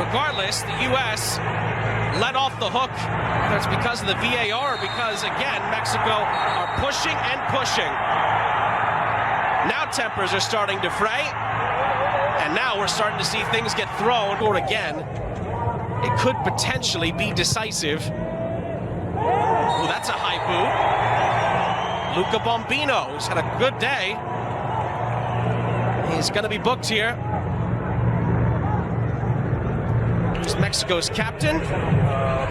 Regardless, the U.S. let off the hook. Whether it's because of the VAR or because, again, Mexico are pushing and pushing. Now tempers are starting to fray. And now we're starting to see things get thrown. Or again, it could potentially be decisive. Oh, that's a high boot. Luca Bombino, who's had a good day. He's going to be booked here. Here's Mexico's captain,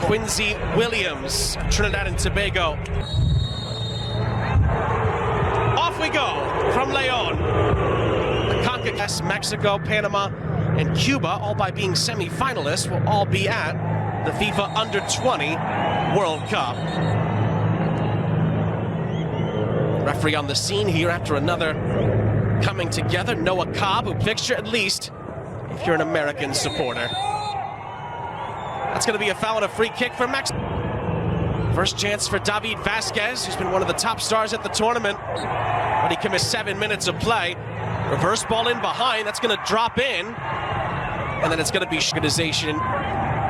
Quincy Williams, Trinidad and Tobago. Off we go from Leon. The CONCACAF, Mexico, Panama, and Cuba, all by being semi-finalists, will all be at the FIFA Under-20 World Cup. Referee on the scene here after another coming together. Noah Cobb, who fixture at least if you're an American supporter. That's going to be a foul and a free kick for Mexico. First chance for David Vasquez, who's been one of the top stars at the tournament. But he commits 7 minutes of play. Reverse ball in behind, that's going to drop in. And then it's going to be organization.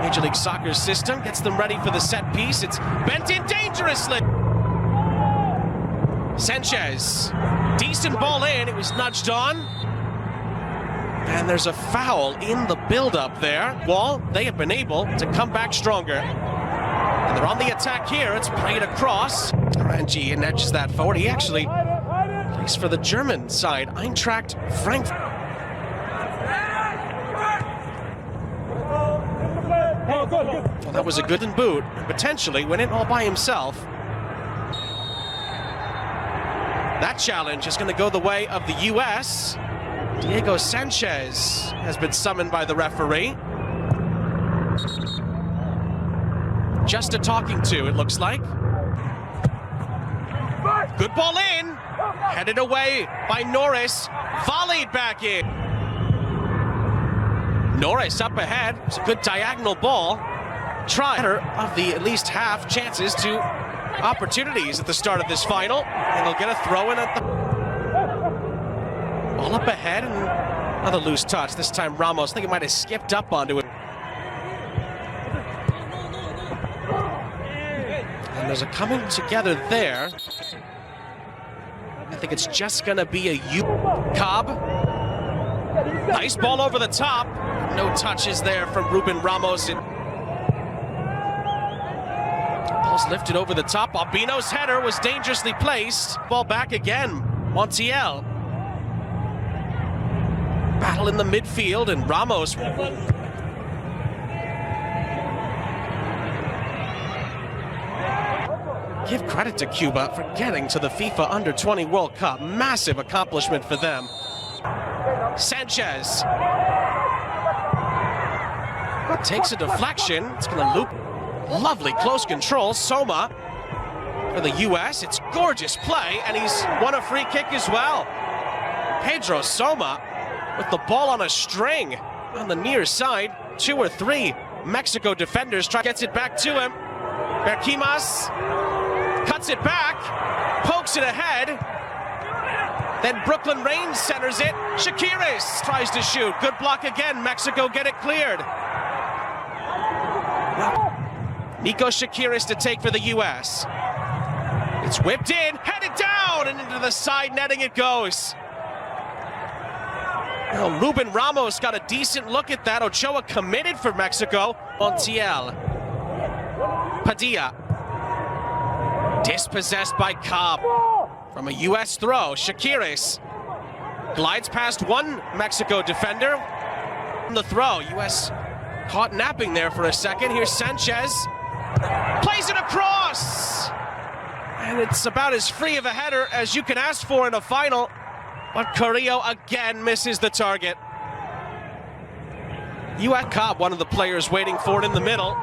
Major League Soccer's system gets them ready for the set piece. It's bent in dangerously. Sanchez, decent ball in, it was nudged on. And there's a foul in the build-up there. Well, they have been able to come back stronger. And they're on the attack here. It's played across. Rangi nudges that forward. He actually plays for the German side, Eintracht Frankfurt. Well, that was a good boot. And potentially went in all by himself. That challenge is going to go the way of the U.S. Diego Sanchez has been summoned by the referee. Just a talking to, it looks like. Good ball in. Headed away by Norris. Volleyed back in. Norris up ahead. It's a good diagonal ball. Try of the at least half chances to opportunities at the start of this final. And they'll get a throw in at the... Ball up ahead and another loose touch. This time Ramos, I think it might have skipped up onto it. And there's a coming together there. I think it's just going to be a Cobb. Nice ball over the top. No touches there from Ruben Ramos. Ball's lifted over the top. Albino's header was dangerously placed. Ball back again. Montiel. Battle in the midfield, and Ramos. Give credit to Cuba for getting to the FIFA Under-20 World Cup. Massive accomplishment for them. Sanchez. Takes a deflection. It's going to loop. Lovely close control. Soma for the U.S. It's gorgeous play, and he's won a free kick as well. Pedro Soma with the ball on a string on the near side. 2 or 3 Mexico defenders gets it back to him. Berquimas cuts it back, pokes it ahead. Then Brooklyn Reigns centers it. Shakiris tries to shoot. Good block again. Mexico get it cleared. Nico Shakiris to take for the U.S. It's whipped in, headed down, and into the side netting it goes. Well, Ruben Ramos got a decent look at that. Ochoa committed for Mexico. Montiel. Padilla. Dispossessed by Cobb. From a U.S. throw, Shakiris glides past one Mexico defender. From the throw, U.S. caught napping there for a second. Here's Sanchez. Plays it across. And it's about as free of a header as you can ask for in a final. But Carrillo again misses the target. U.S. Cobb, one of the players waiting for it in the middle.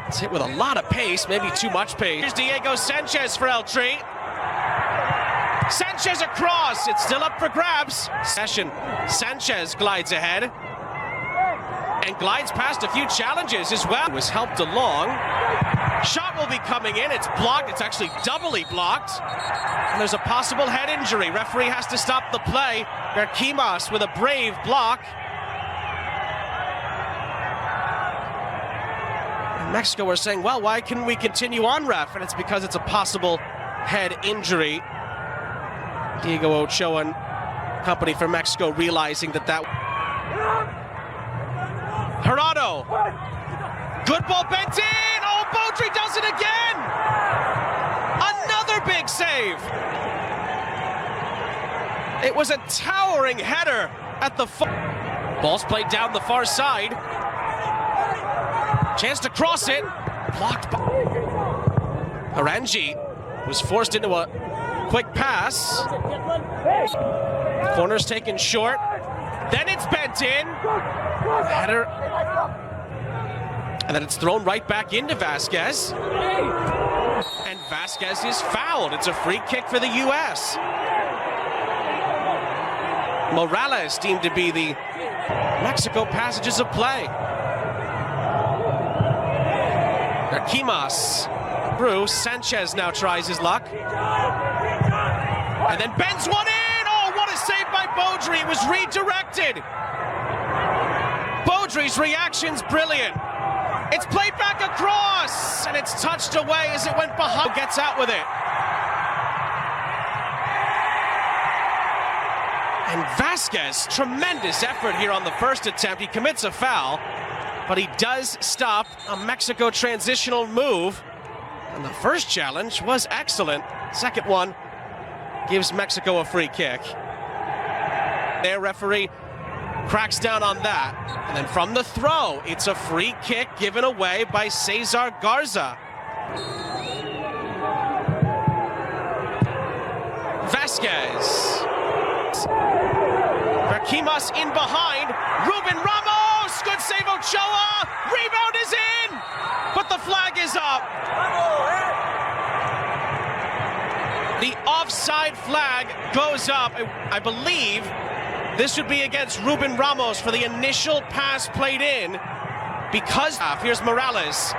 It's hit with a lot of pace, maybe too much pace. Here's Diego Sanchez for Eltree. Sanchez across, it's still up for grabs. Sanchez glides ahead. And glides past a few challenges as well. Was helped along. Shot will be coming in, it's blocked, it's actually doubly blocked. And there's a possible head injury. Referee has to stop the play. Berquimas with a brave block. Mexico were saying, well, why can we continue on, ref? And it's because it's a possible head injury. Diego Ochoa and company for Mexico realizing that Gerardo. Good ball bent in. Oh, Beaudry does it again. Another big save. It was a towering header at the ball's played down the far side. Chance to cross it. Blocked by Aranji. Was forced into a quick pass. Corner's taken short. Then it's bent in. Header. And then it's thrown right back into Vasquez. And Vasquez is fouled. It's a free kick for the U.S. Morales deemed to be the Mexico passages of play. Arquimas through. Sanchez now tries his luck. And then bends one in. Oh, what a save by Beaudry. It was redirected. Beaudry's reaction's brilliant. It's played back across, and it's touched away as it went behind. Gets out with it. And Vasquez, tremendous effort here on the first attempt. He commits a foul, but he does stop a Mexico transitional move. And the first challenge was excellent. Second one gives Mexico a free kick. Their referee cracks down on that. And then from the throw, it's a free kick given away by Cesar Garza. Vasquez. Arquimas in behind. Rubén Ramos. Good save, Ochoa. Rebound is in. But the flag is up. The offside flag goes up. I believe this would be against Rubén Ramos for the initial pass played in. Because here's Morales.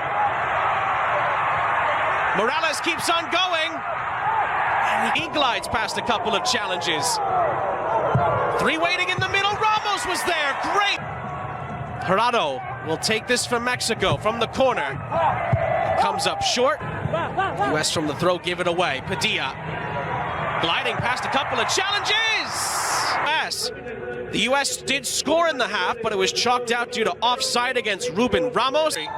Morales keeps on going. And he glides past a couple of challenges. Three waiting in the middle. Ramos was there. Great. Gerardo will take this from Mexico from the corner. Comes up short. U.S. from the throw give it away. Padilla gliding past a couple of challenges. Yes. The U.S. did score in the half, but it was chalked out due to offside against Rubén Ramos. Corner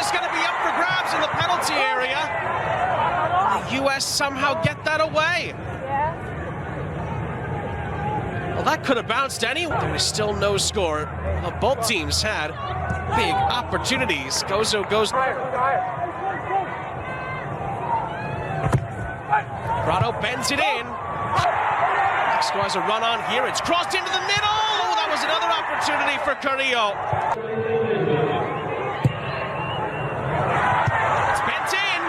is going to be up for grabs in the penalty area. The U.S. somehow get that away. Well, that could have bounced anyway. There was still no score. Well, both teams had big opportunities. Gozo goes. Prado bends it in. Mexico has a run on here. It's crossed into the middle. Oh, that was another opportunity for Carrillo. It's bent in.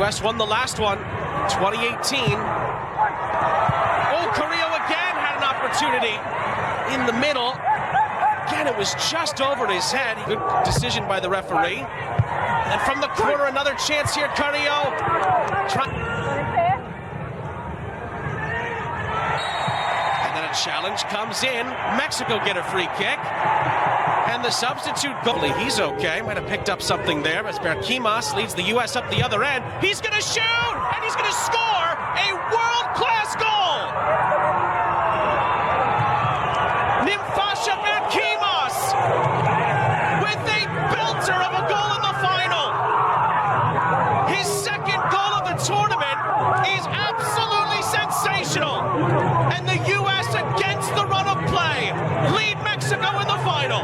U.S. won the last one, 2018. Oh, Carrillo again had an opportunity in the middle. Again, it was just over his head. Good decision by the referee. And from the corner, another chance here, Carrillo. And then a challenge comes in. Mexico get a free kick. And the substitute goalie, he's okay. Might have picked up something there as Arquimas leads the U.S. up the other end. He's going to shoot, and he's going to score a world-class goal. Nimfasha Arquimas with a belter of a goal in the final. His second goal of the tournament is absolutely sensational. And the U.S. against the run of play lead Mexico in the final.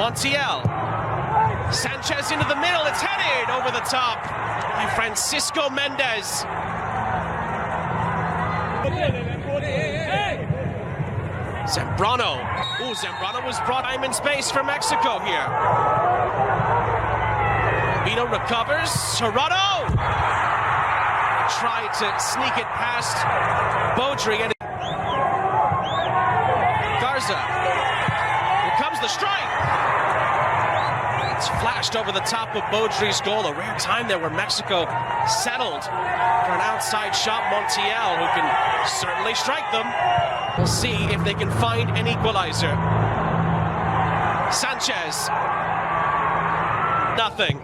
Montiel. Sanchez into the middle. It's headed over the top by Francisco Mendez. Zambrano. Ooh, Zambrano was brought time in space for Mexico here. Vito recovers. Gerardo tried to sneak it past Beaudry. And Garza. Here comes the strike. It's flashed over the top of Baudry's goal. A rare time there where Mexico settled for an outside shot. Montiel, who can certainly strike them. We'll see if they can find an equalizer. Sanchez. Nothing.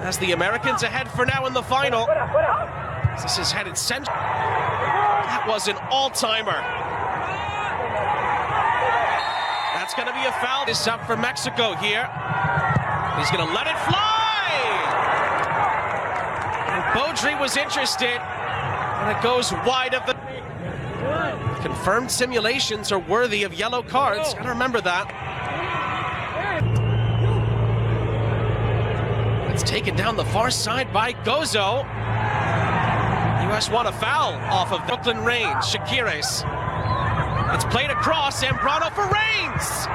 As the Americans ahead for now in the final. This is headed central. That was an all-timer. That's going to be a foul. This up for Mexico here. He's going to let it fly. And Baudry was interested, and it goes wide of the... Confirmed simulations are worthy of yellow cards. Gotta remember that. It's taken down the far side by Gozo. U.S. won a foul off of Brooklyn Reigns. Quieres. It's played across. Zambrano for Reigns.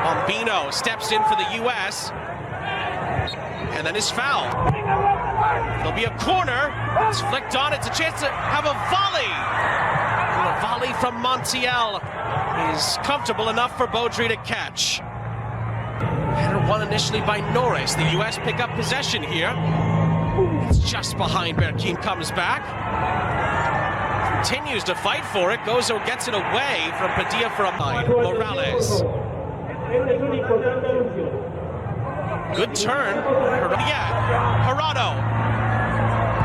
Bombino steps in for the U.S. And then his foul. There'll be a corner. It's flicked on. It's a chance to have a volley. And a volley from Montiel is comfortable enough for Baudry to catch. Header won initially by Norris. The U.S. pick up possession here. It's just behind Berkin, comes back. Continues to fight for it. Gozo gets it away from Padilla for a line. Morales. Good turn. Yeah. Gerardo.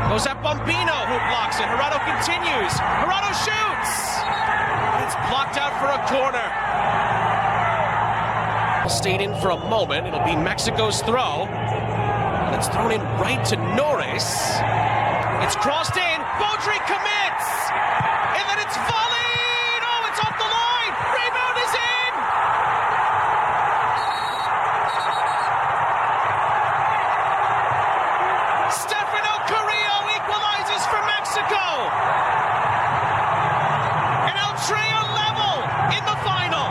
Goes at Bombino, who blocks it. Gerardo continues. Gerardo shoots. It's blocked out for a corner. Stayed in for a moment. It'll be Mexico's throw. It's thrown in right to Norris. It's crossed in. Baudry commits. And then it's volleyed. Oh, it's off the line. Rebound is in. Stefano Carrillo equalizes for Mexico. And El Trio level in the final.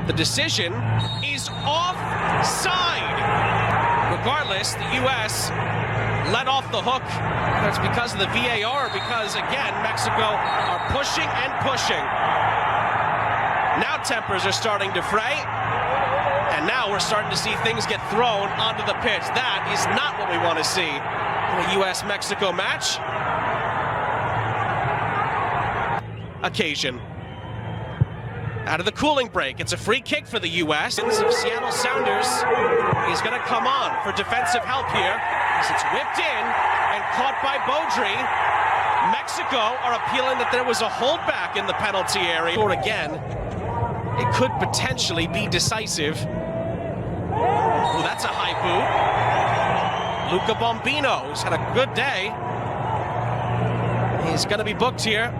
The decision is offside. Regardless, the U.S. let off the hook. That's because of the VAR, because, again, Mexico are pushing and pushing. Now tempers are starting to fray, and now we're starting to see things get thrown onto the pitch. That is not what we want to see in a U.S.-Mexico match. Occasion. Out of the cooling break, it's a free kick for the U.S. Seattle Sounders is going to come on for defensive help here as it's whipped in and caught by Baudry. Mexico are appealing that there was a holdback in the penalty area. Or again, it could potentially be decisive. Ooh, that's a high boot. Luca Bombino, who's had a good day. He's going to be booked here.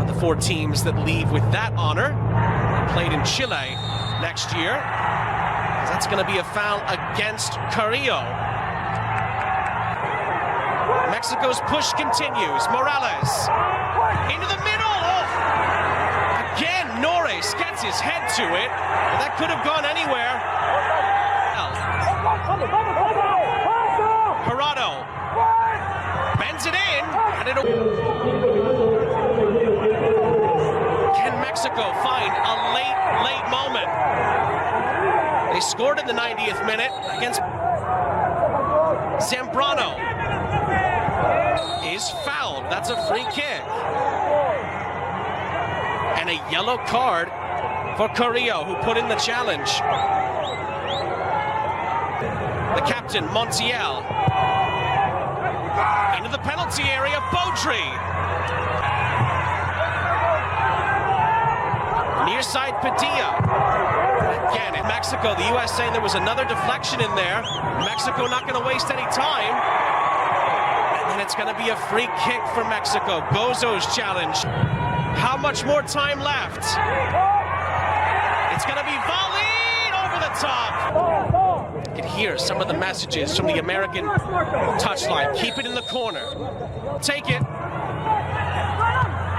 The four teams that leave with that honor. They played in Chile next year. That's going to be a foul against Carrillo. Mexico's push continues. Morales into the middle. Oh. Again, Norris gets his head to it. That could have gone anywhere. Gerardo bends it in, and Can Mexico find a late moment? They scored in the 90th minute against Zambrano. Is fouled. That's a free kick. And a yellow card for Carrillo, who put in the challenge. The captain, Montiel. Into the penalty area, Baudry. Near side, Padilla. Again, in Mexico, the U.S. saying there was another deflection in there. Mexico not going to waste any time. And then it's going to be a free kick for Mexico. Gozo's challenge. How much more time left? It's going to be volleyed over the top. You can hear some of the messages from the American touchline. Keep it in the corner. Take it.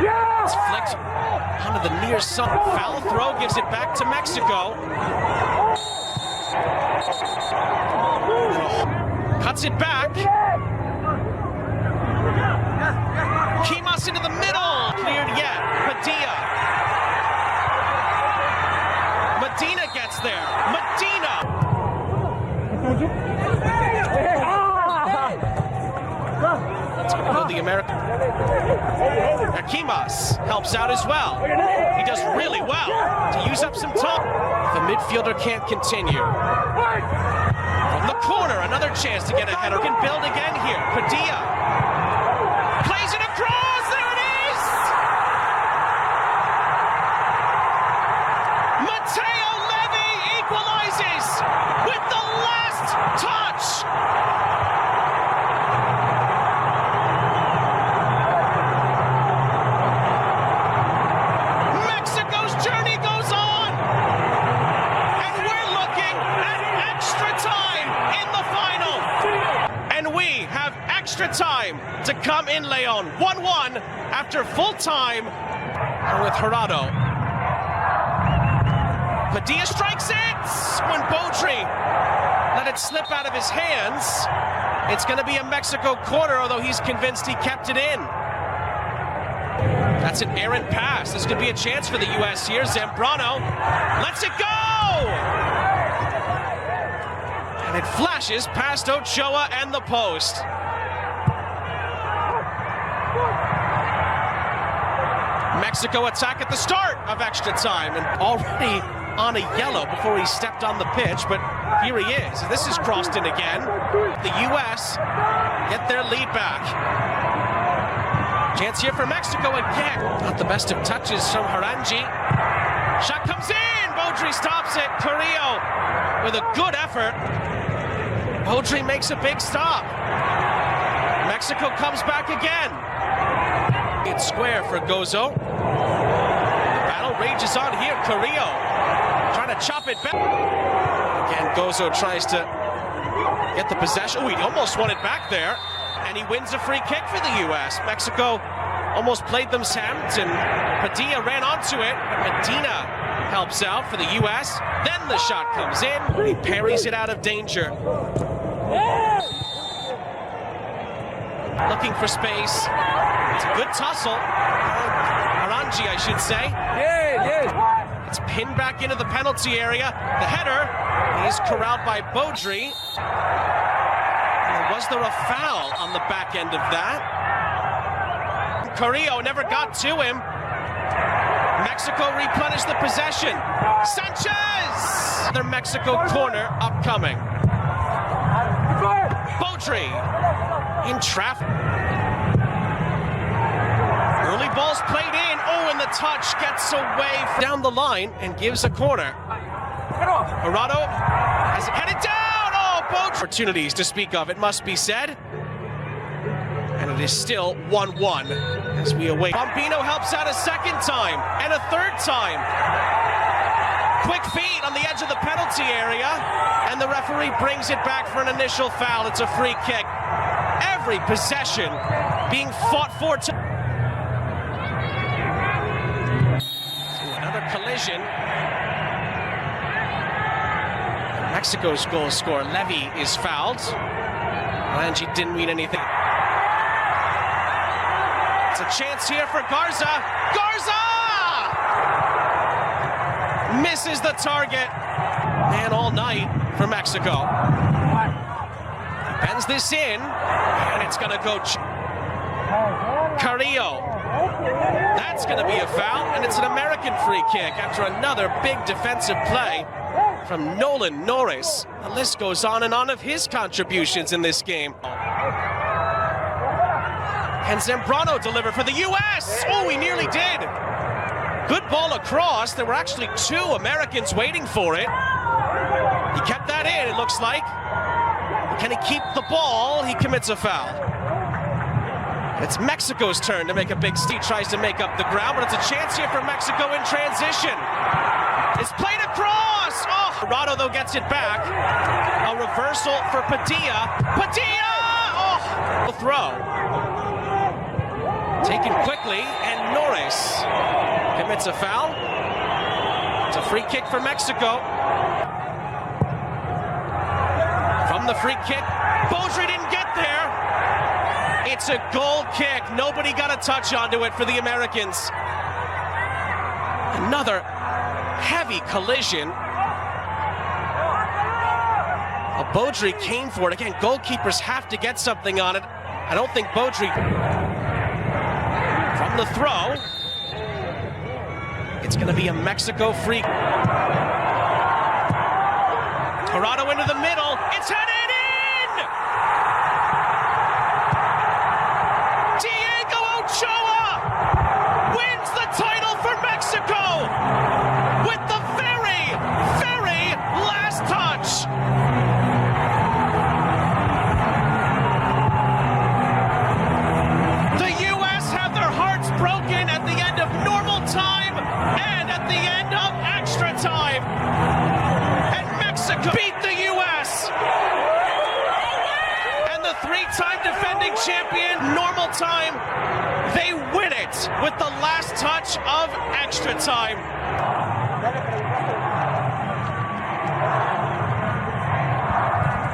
It's flicked onto the near side. Foul throw gives it back to Mexico. Cuts it back. Kimas into the middle. Cleared yet. Padilla. Medina gets there. Medina. It's going to go the American. Kimas helps out as well. He does really well to use up some time. The midfielder can't continue. From the corner, another chance to get ahead. Can build again here. Padilla plays it across. There it is. Mateo Levy equalizes with the last touch. Mexico's journey goes on, and we're looking at extra time in the final. And we have extra time to come in Leon. 1-1 after full time with Gerardo. Padilla strikes it when Beaudry let it slip out of his hands. It's going to be a Mexico corner, although he's convinced he kept it in. That's an errant pass. This could be a chance for the U.S. here. Zambrano lets it go! And it flashes past Ochoa and the post. Mexico attack at the start of extra time, and already on a yellow before he stepped on the pitch, but here he is. This is crossed in again. The U.S. get their lead back. Chance here for Mexico again. Not the best of touches from Harangi. Shot comes in. Beaudry stops it. Carrillo with a good effort. Beaudry makes a big stop. Mexico comes back again. It's square for Gozo. The battle rages on here. Carrillo trying to chop it back. Again, Gozo tries to get the possession. Oh, he almost won it back there. And he wins a free kick for the U.S. Mexico almost played them sent, and Padilla ran onto it. Medina helps out for the U.S. Then the shot comes in. He parries it out of danger. Looking for space. It's a good tussle. Harangi, I should say. It's pinned back into the penalty area. The header is corralled by Beaudry. Was there a foul on the back end of that? Carrillo never got to him. Mexico replenished the possession. Sanchez! Another Mexico corner upcoming. Beaudry in traffic. Early ball's played in. Oh, and the touch gets away down the line and gives a corner. Gerardo has it headed down. Opportunities to speak of, it must be said. And it is still 1-1 as we await. Bombino helps out a second time and a third time. Quick feet on the edge of the penalty area, and the referee brings it back for an initial foul. It's a free kick. Every possession being fought for. Another collision. Mexico's goal scorer, Levy, is fouled. Lange didn't mean anything. It's a chance here for Garza. Garza! Misses the target. Man all night for Mexico. Bends this in, and it's going to go. Carrillo. That's going to be a foul, and it's an American free kick after another big defensive play from Nolan Norris. The list goes on and on of his contributions in this game. Can Zambrano deliver for the U.S.? Oh, he nearly did. Good ball across. There were actually two Americans waiting for it. He kept that in, it looks like. Can he keep the ball? He commits a foul. It's Mexico's turn to make a big steal. Tries to make up the ground, but it's a chance here for Mexico in transition. It's played across. Oh, Gerardo, though, gets it back. A reversal for Padilla. Padilla! Oh, the throw. Taken quickly, and Norris commits a foul. It's a free kick for Mexico. From the free kick, Baudry didn't get there. It's a goal kick. Nobody got a touch onto it for the Americans. Another heavy collision. Baudry came for it. Again, goalkeepers have to get something on it. I don't think Baudry... From the throw, it's going to be a Mexico free. Toronto into the middle. It's headed in! Diego Ochoa wins the title for Mexico with the very, very last touch. The U.S. have their hearts broken at the end of normal time and at the end of extra time. And Mexico beat the U.S. And the three-time defending champion, normal time, they win it with the last touch of extra time.